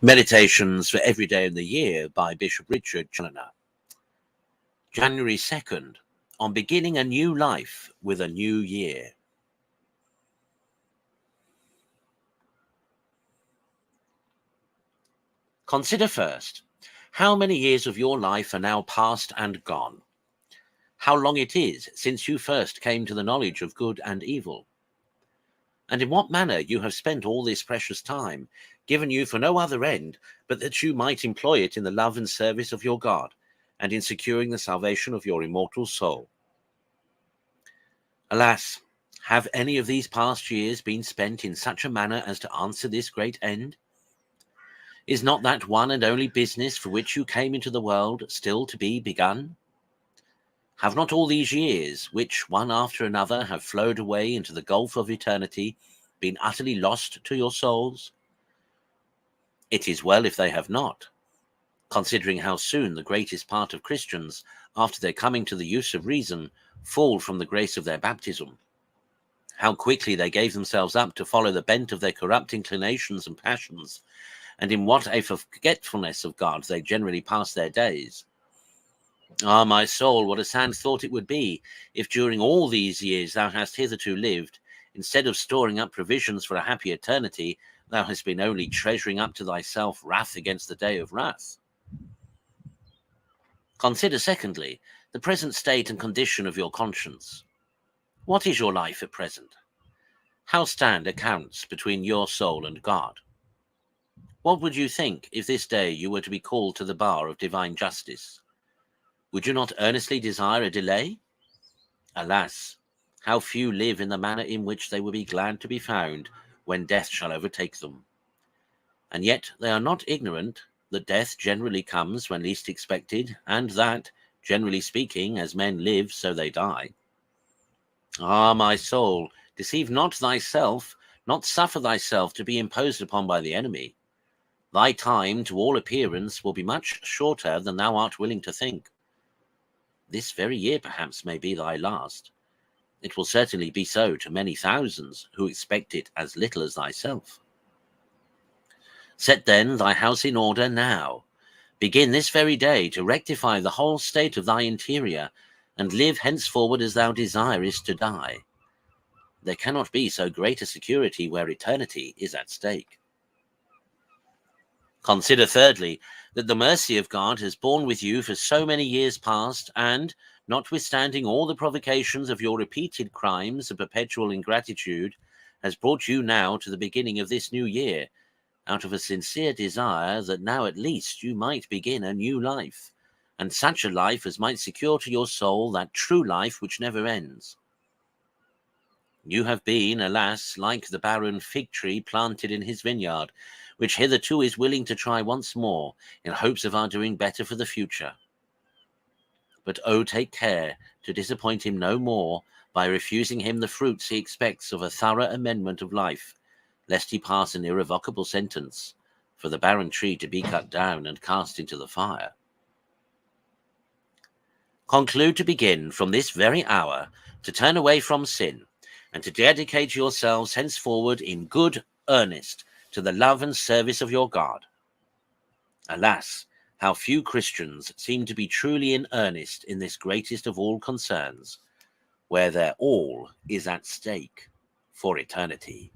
Meditations for every day of the year by Bishop Richard Challoner. January 2nd, on beginning a new life with a new year. Consider first, how many years of your life are now past and gone? How long it is since you first came to the knowledge of good and evil? And in what manner you have spent all this precious time, given you for no other end, but that you might employ it in the love and service of your God, and in securing the salvation of your immortal soul. Alas, have any of these past years been spent in such a manner as to answer this great end? Is not that one and only business for which you came into the world still to be begun? Have not all these years, which one after another have flowed away into the gulf of eternity, been utterly lost to your souls? It is well if they have not, considering how soon the greatest part of Christians, after their coming to the use of reason, fall from the grace of their baptism. How quickly they gave themselves up to follow the bent of their corrupt inclinations and passions, and in what a forgetfulness of God they generally pass their days. Ah, my soul, what a sad thought it would be if during all these years thou hast hitherto lived, instead of storing up provisions for a happy eternity, thou hast been only treasuring up to thyself wrath against the day of wrath. Consider, secondly, the present state and condition of your conscience. What is your life at present? How stand accounts between your soul and God? What would you think if this day you were to be called to the bar of divine justice? Would you not earnestly desire a delay? Alas, how few live in the manner in which they will be glad to be found when death shall overtake them. And yet they are not ignorant that death generally comes when least expected, and that, generally speaking, as men live, so they die. Ah, my soul, deceive not thyself, not suffer thyself to be imposed upon by the enemy. Thy time, to all appearance, will be much shorter than thou art willing to think. This very year, perhaps, may be thy last. It will certainly be so to many thousands who expect it as little as thyself. Set then thy house in order now. Begin this very day to rectify the whole state of thy interior, and live henceforward as thou desirest to die. There cannot be so great a security where eternity is at stake. Consider thirdly, that the mercy of God has borne with you for so many years past, and, notwithstanding all the provocations of your repeated crimes and perpetual ingratitude, has brought you now to the beginning of this new year, out of a sincere desire that now at least you might begin a new life, and such a life as might secure to your soul that true life which never ends. You have been, alas, like the barren fig tree planted in his vineyard, which hitherto is willing to try once more, in hopes of our doing better for the future. But oh, take care to disappoint him no more by refusing him the fruits he expects of a thorough amendment of life, lest he pass an irrevocable sentence for the barren tree to be cut down and cast into the fire. Conclude to begin from this very hour to turn away from sin, and to dedicate yourselves henceforward in good earnest to the love and service of your God. Alas, how few Christians seem to be truly in earnest in this greatest of all concerns, where their all is at stake for eternity.